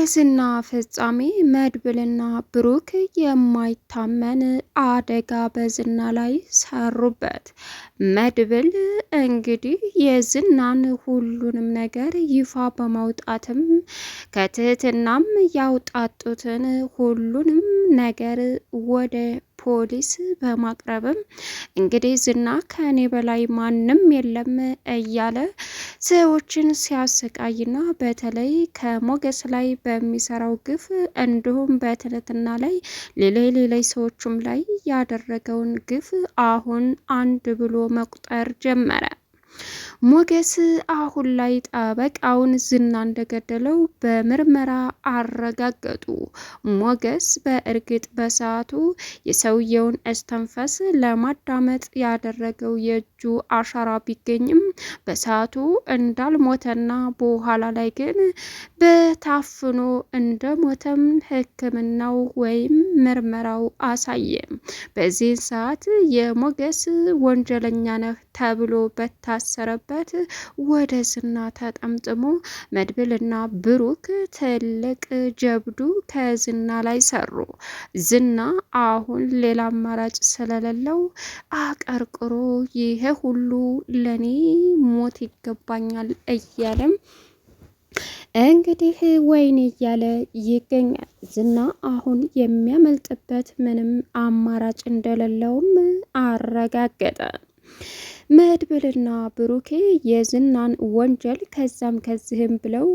የዝና ፍጻሜ መድብልና ብሩክ የማይታመን አደጋ በዝና ላይ ሰሩበት። መድብል እንግዲህ የዝናን ሁሉንም ነገር ይፋ በማውጣትም ከትህትናም ያውጣጡትን ሁሉንም ነገር ወደ ፖሊስ በማቅረብም እንግዲህ ዝና ከኔ በላይ ማንም የለም እያለ ሰዎችን ሲያሰቃይና በተለይ ከሞገስ ላይ በሚሰራው ግፍ እንዲሁም በትህትና ላይ ሌሎች ሰዎችም ላይ ያደረገውን ግፍ አሁን አንድ ብሎ መቁጠር ጀመረ። ሞገስ አሁን ላይ ጠበቃውን ዝና እንደገደለው በምርመራ አረጋገጡ። ሞገስ በእርግጥ በሰዓቱ የሰውየውን እስትንፋስ ለማዳመጥ ያደረገው የእጁ አሻራ ቢገኝም በሰዓቱ እንዳልሞተና በኋላ ላይ ግን በታፍኖ እንደሞተም ሕክምናው ወይም ምርመራው አሳየ። በዚህ ሰዓት የሞገስ ወንጀለኛ ነህ ተብሎ በታሰረበት ወደ ዝና ተጠምጥሞ መድብልና ብሩክ ትልቅ ጀብዱ ከዝና ላይ ሰሩ። ዝና አሁን ሌላ አማራጭ ስለሌለው አቀርቅሮ ይሄ ሁሉ ለኔ ሞት ይገባኛል እያለም እንግዲህ ወይኔ እያለ ይገኛል። ዝና አሁን የሚያመልጥበት ምንም አማራጭ እንደሌለውም አረጋገጠ። መድብልና ብሩኬ የዝናን ወንጀል ከዛም ከዚህም ብለው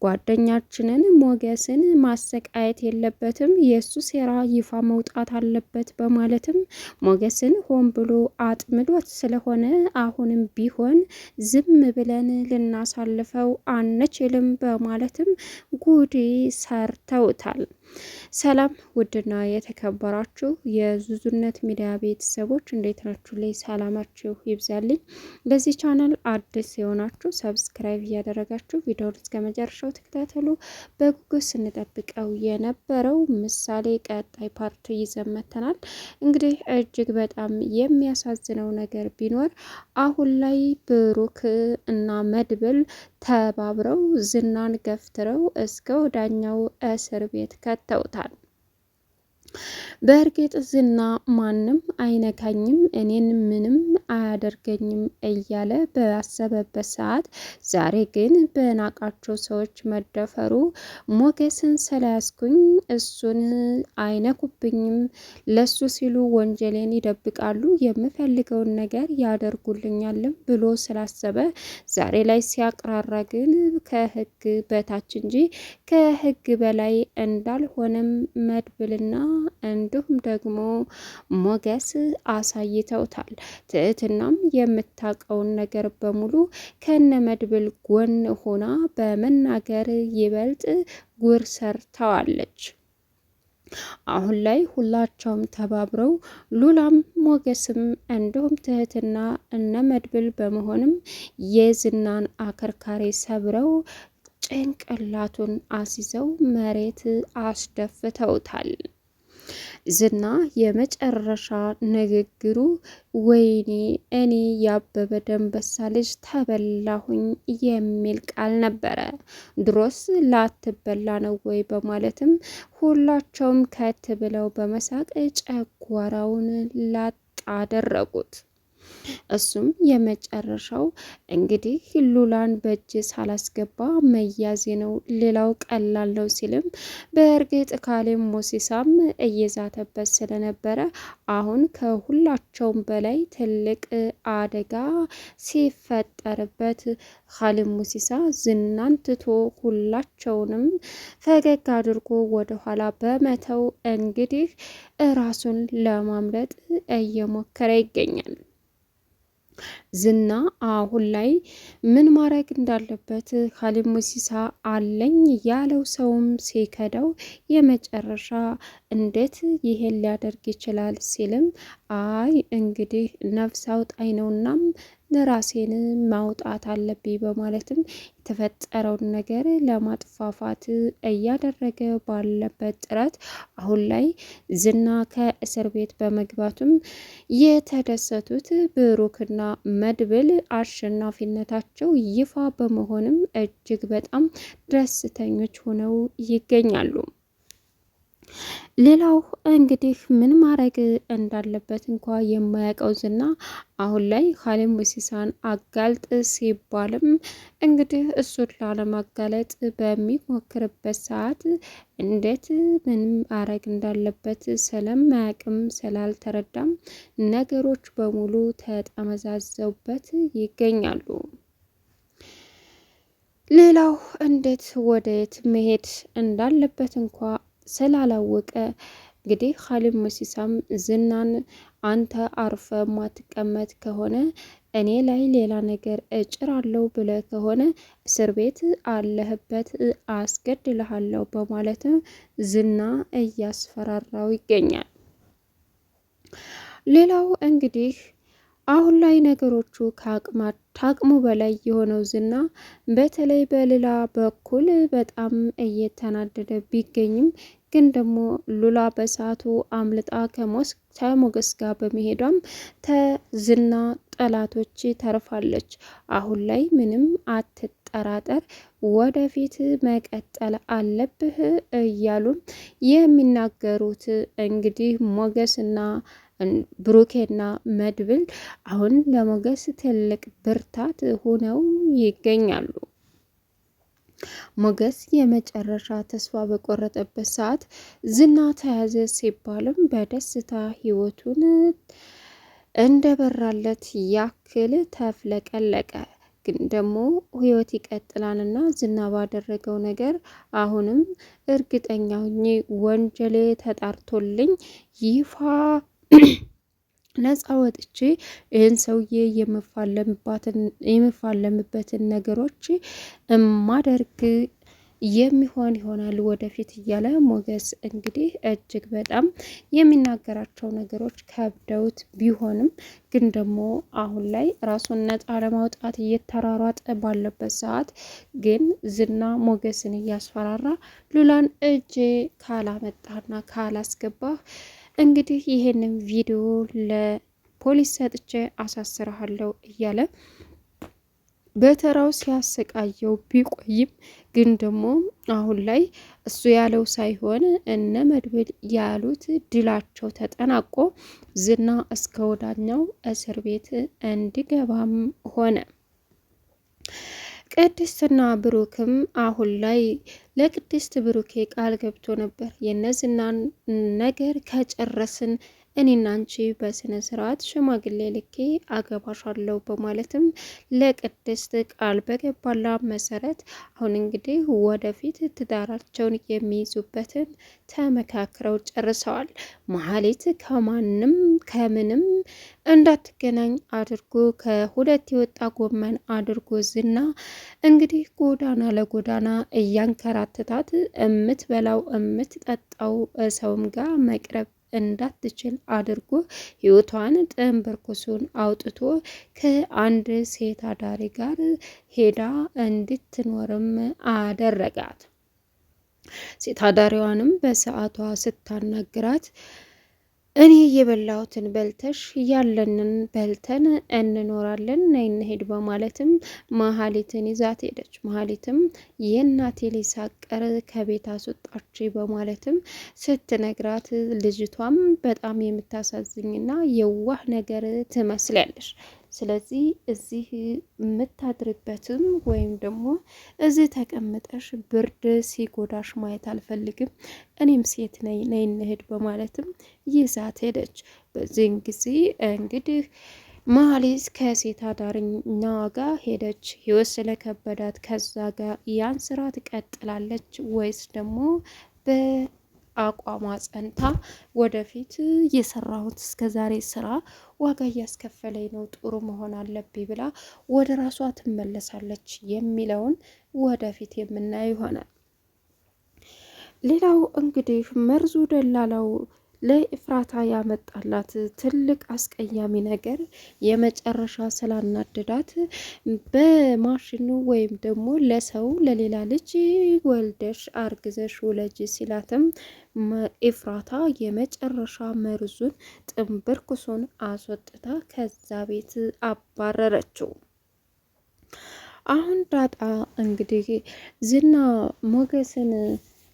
ጓደኛችንን ሞገስን ማሰቃየት የለበትም፣ የእሱ ሴራ ይፋ መውጣት አለበት በማለትም ሞገስን ሆን ብሎ አጥምዶት ስለሆነ አሁንም ቢሆን ዝም ብለን ልናሳልፈው አንችልም በማለትም ጉድ ሰርተውታል። ሰላም ውድና የተከበራችሁ የዙዙነት ሚዲያ ቤተሰቦች እንዴት ናችሁ? ላይ ሰላማችሁ ይብዛልኝ። ለዚህ ቻናል አዲስ የሆናችሁ ሰብስክራይብ እያደረጋችሁ ቪዲዮውን እስከ መጨረሻው ተከታተሉ። በጉጉት ስንጠብቀው የነበረው ምሳሌ ቀጣይ ፓርት ይዘን መጥተናል። እንግዲህ እጅግ በጣም የሚያሳዝነው ነገር ቢኖር አሁን ላይ ብሩክ እና መድብል ተባብረው ዝናን ገፍትረው እስከ ወዳኛው እስር ቤት ከተውታል። በእርግጥ ዝና ማንም አይነካኝም፣ እኔን ምንም አያደርገኝም እያለ ባሰበበት ሰዓት ዛሬ ግን በናቃቸው ሰዎች መደፈሩ ሞገስን ስለያዝኩኝ እሱን አይነኩብኝም፣ ለሱ ሲሉ ወንጀሌን ይደብቃሉ፣ የምፈልገውን ነገር ያደርጉልኛልም ብሎ ስላሰበ ዛሬ ላይ ሲያቅራራ ግን ከህግ በታች እንጂ ከህግ በላይ እንዳልሆነም መድብልና እንዲሁም ደግሞ ሞገስ አሳይተውታል። ትህትናም የምታውቀውን ነገር በሙሉ ከነ መድብል ጎን ሆና በመናገር ይበልጥ ጉር ሰርተዋለች። አሁን ላይ ሁላቸውም ተባብረው ሉላም ሞገስም እንዲሁም ትህትና እነ መድብል በመሆንም የዝናን አከርካሪ ሰብረው ጭንቅላቱን አስይዘው መሬት አስደፍተውታል። ዝና የመጨረሻ ንግግሩ ወይኔ እኔ ያበበ ደንበሳ ልጅ ተበላሁኝ የሚል ቃል ነበረ። ድሮስ ላትበላ ነው ወይ በማለትም ሁላቸውም ከት ብለው በመሳቅ ጨጓራውን ላጥ አደረጉት። እሱም የመጨረሻው እንግዲህ ሉላን በእጅ ሳላስገባ መያዜ ነው፣ ሌላው ቀላል ነው ሲልም በእርግጥ ካሌብ ሞሲሳም እየዛተበት ስለነበረ አሁን ከሁላቸውም በላይ ትልቅ አደጋ ሲፈጠርበት ካሌብ ሞሲሳ ዝናን ትቶ ሁላቸውንም ፈገግ አድርጎ ወደኋላ በመተው እንግዲህ ራሱን ለማምለጥ እየሞከረ ይገኛል። ዝና አሁን ላይ ምን ማድረግ እንዳለበት ካሌብ ሞሲሳ አለኝ ያለው ሰውም ሲከዳው የመጨረሻ እንዴት ይሄን ሊያደርግ ይችላል ሲልም አይ እንግዲህ ነፍስ አውጣኝ ነውናም ራሴን ማውጣት አለብኝ በማለትም የተፈጠረውን ነገር ለማጥፋፋት እያደረገ ባለበት ጥረት አሁን ላይ ዝና ከእስር ቤት በመግባቱም የተደሰቱት ብሩክና መድብል አሸናፊነታቸው ይፋ በመሆንም እጅግ በጣም ደስተኞች ሆነው ይገኛሉ። ሌላው እንግዲህ ምን ማድረግ እንዳለበት እንኳ የማያውቀው ዝና አሁን ላይ ኻሊብ ሙሲሳን አጋልጥ ሲባልም እንግዲህ እሱን ላለማጋለጥ በሚሞክርበት ሰዓት እንዴት ምን ማድረግ እንዳለበት ስለማያውቅም ስላልተረዳም ነገሮች በሙሉ ተጠመዛዘውበት ይገኛሉ። ሌላው እንዴት ወደየት መሄድ እንዳለበት እንኳ ስላላወቀ እንግዲህ ኻሊብ ሙሲሳም ዝናን አንተ አርፈ ማትቀመጥ ከሆነ እኔ ላይ ሌላ ነገር እጭራለሁ ብለ ከሆነ እስር ቤት አለህበት አስገድልሃለሁ በማለት ዝና እያስፈራራው ይገኛል። ሌላው እንግዲህ አሁን ላይ ነገሮቹ ከአቅሙ በላይ የሆነው ዝና በተለይ በሌላ በኩል በጣም እየተናደደ ቢገኝም ግን ደግሞ ሉላ በሰዓቱ አምልጣ ከሞገስ ጋር በመሄዷም ተዝና ጠላቶች ተርፋለች። አሁን ላይ ምንም አትጠራጠር፣ ወደፊት መቀጠል አለብህ እያሉም የሚናገሩት እንግዲህ ሞገስና ብሩኬና መድብል አሁን ለሞገስ ትልቅ ብርታት ሆነው ይገኛሉ። ሞገስ የመጨረሻ ተስፋ በቆረጠበት ሰዓት ዝና ተያዘ ሲባልም በደስታ ህይወቱን እንደበራለት ያክል ተፍለቀለቀ። ግን ደግሞ ህይወት ይቀጥላልና ዝና ባደረገው ነገር አሁንም እርግጠኛ ሆኜ ወንጀሌ ተጣርቶልኝ ይፋ ነፃ ወጥቼ ይህን ሰውዬ የምፋለምበትን ነገሮች እማደርግ የሚሆን ይሆናል ወደፊት እያለ ሞገስ እንግዲህ እጅግ በጣም የሚናገራቸው ነገሮች ከብደውት ቢሆንም ግን ደግሞ አሁን ላይ ራሱን ነፃ ለማውጣት እየተራሯጠ ባለበት ሰዓት ግን ዝና ሞገስን እያስፈራራ ሉላን እጄ ካላመጣና ካላስገባህ እንግዲህ ይሄንን ቪዲዮ ለፖሊስ ሰጥቼ አሳስረሃለሁ እያለ በተራው ሲያሰቃየው ቢቆይም ግን ደግሞ አሁን ላይ እሱ ያለው ሳይሆን እነ መድብል ያሉት ድላቸው ተጠናቆ ዝና እስከ ወዳኛው እስር ቤት እንዲገባም ሆነ። ቅድስትና ብሩክም አሁን ላይ ለቅድስት ብሩኬ ቃል ገብቶ ነበር የነዝናን ነገር ከጨረስን እኔና አንቺ በስነ ስርዓት ሽማግሌ ልኬ አገባሻለሁ በማለትም ለቅድስት ቃል በገባላ መሰረት አሁን እንግዲህ ወደፊት ትዳራቸውን የሚይዙበትን ተመካክረው ጨርሰዋል። መሀሌት ከማንም ከምንም እንዳትገናኝ አድርጎ ከሁለት የወጣ ጎመን አድርጎ ዝና እንግዲህ ጎዳና ለጎዳና እያንከራተታት እምትበላው እምትጠጣው ሰውም ጋር መቅረብ እንዳትችል አድርጎ ህይወቷን ጥንብርኩሱን አውጥቶ ከአንድ ሴት አዳሪ ጋር ሄዳ እንድትኖርም አደረጋት። ሴት አዳሪዋንም በሰዓቷ ስታናግራት እኔ የበላሁትን በልተሽ ያለንን በልተን እንኖራለን ነይ እንሂድ በማለትም መሀሊትን ይዛት ሄደች። መሀሊትም የእናቴ ሊሳቀር ከቤት አስወጣች በማለትም ስትነግራት ልጅቷም በጣም የምታሳዝኝና የዋህ ነገር ትመስላለች። ስለዚህ እዚህ የምታድርበትም ወይም ደግሞ እዚህ ተቀምጠሽ ብርድ ሲጎዳሽ ማየት አልፈልግም፣ እኔም ሴት ነኝ ነይ እንሂድ በማለትም ይዛት ሄደች። በዚህን ጊዜ እንግዲህ መሀሌት ከሴት አዳሪኛዋ ጋር ሄደች። ህይወት ስለከበዳት ከዛ ጋር ያን ስራ ትቀጥላለች ወይስ ደግሞ አቋሟ ጸንታ ወደፊት የሰራሁት እስከዛሬ ስራ ዋጋ እያስከፈለኝ ነው፣ ጥሩ መሆን አለብኝ ብላ ወደ ራሷ ትመለሳለች የሚለውን ወደፊት የምናየው ይሆናል። ሌላው እንግዲህ መርዙ ደላላው ለኤፍራታ ያመጣላት ትልቅ አስቀያሚ ነገር የመጨረሻ ስላናደዳት በማሽኑ ወይም ደግሞ ለሰው ለሌላ ልጅ ወልደሽ አርግዘሽ ውለጅ ሲላትም ኤፍራታ የመጨረሻ መርዙን ጥንብርኩሱን አስወጥታ ከዛ ቤት አባረረችው። አሁን ዳጣ እንግዲህ ዝና ሞገስን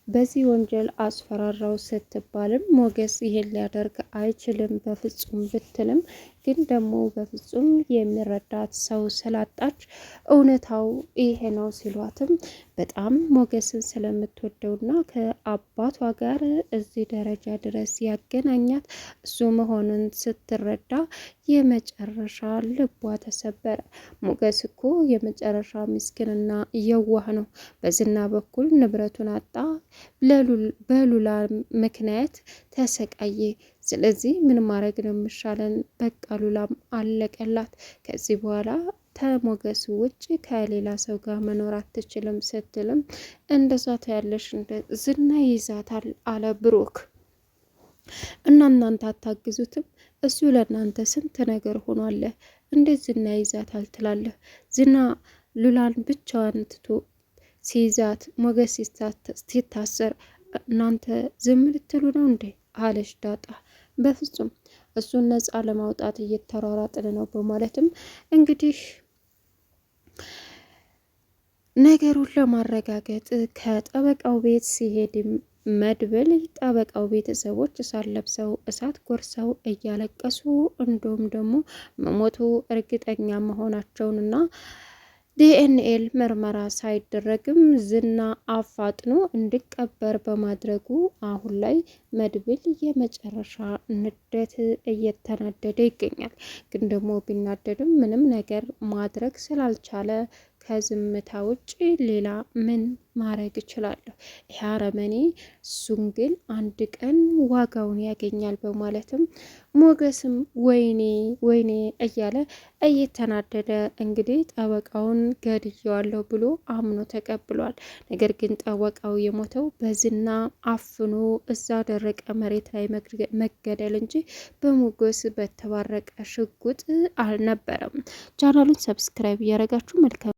በዚህ ወንጀል አስፈራራው ስትባልም ሞገስ ይሄን ሊያደርግ አይችልም በፍጹም ብትልም ግን ደግሞ በፍጹም የሚረዳት ሰው ስላጣች እውነታው ይሄ ነው ሲሏትም በጣም ሞገስን ስለምትወደውና ከአባቷ ጋር እዚህ ደረጃ ድረስ ያገናኛት እሱ መሆኑን ስትረዳ የመጨረሻ ልቧ ተሰበረ። ሞገስ እኮ የመጨረሻ ምስኪንና የዋህ ነው። በዝና በኩል ንብረቱን አጣ፣ በሉላ ምክንያት ተሰቃየ። ስለዚህ ምን ማድረግ ነው የሚሻለን? በቃ ሉላም አለቀላት። ከዚህ በኋላ ከሞገስ ውጭ ከሌላ ሰው ጋር መኖር አትችልም ስትልም እንደዛ ታያለሽ እንደ ዝና ይዛታል አለ ብሩክ። እና እናንተ አታግዙትም? እሱ ለእናንተ ስንት ነገር ሆኗል። እንዴት ዝና ይዛታል ትላለህ? ዝና ሉላን ብቻዋን ትቶ ሲይዛት ሞገስ ሲታሰር እናንተ ዝም ልትሉ ነው እንዴ? አለች ዳጣ። በፍጹም እሱን ነፃ ለማውጣት እየተሯሯጥን ነው በማለትም እንግዲህ ነገሩን ለማረጋገጥ ከጠበቃው ቤት ሲሄድም መድብል ጠበቃው ቤተሰቦች እሳት ለብሰው እሳት ጎርሰው እያለቀሱ እንዲሁም ደግሞ መሞቱ እርግጠኛ መሆናቸውንና ዲኤንኤል ምርመራ ሳይደረግም ዝና አፋጥኖ እንዲቀበር በማድረጉ አሁን ላይ መድብል የመጨረሻ ንዴት እየተናደደ ይገኛል። ግን ደግሞ ቢናደድም ምንም ነገር ማድረግ ስላልቻለ ከዝምታ ውጭ ሌላ ምን ማድረግ እችላለሁ? ይህ አረመኔ እሱን ግን አንድ ቀን ዋጋውን ያገኛል በማለትም ሞገስም ወይኔ ወይኔ እያለ እየተናደደ እንግዲህ ጠበቃውን ገድየዋለሁ ብሎ አምኖ ተቀብሏል። ነገር ግን ጠበቃው የሞተው በዝና አፍኖ እዛ ደረቀ መሬት ላይ መገደል እንጂ በሞገስ በተባረቀ ሽጉጥ አልነበረም። ቻናሉን ሰብስክራይብ እያደረጋችሁ መልካም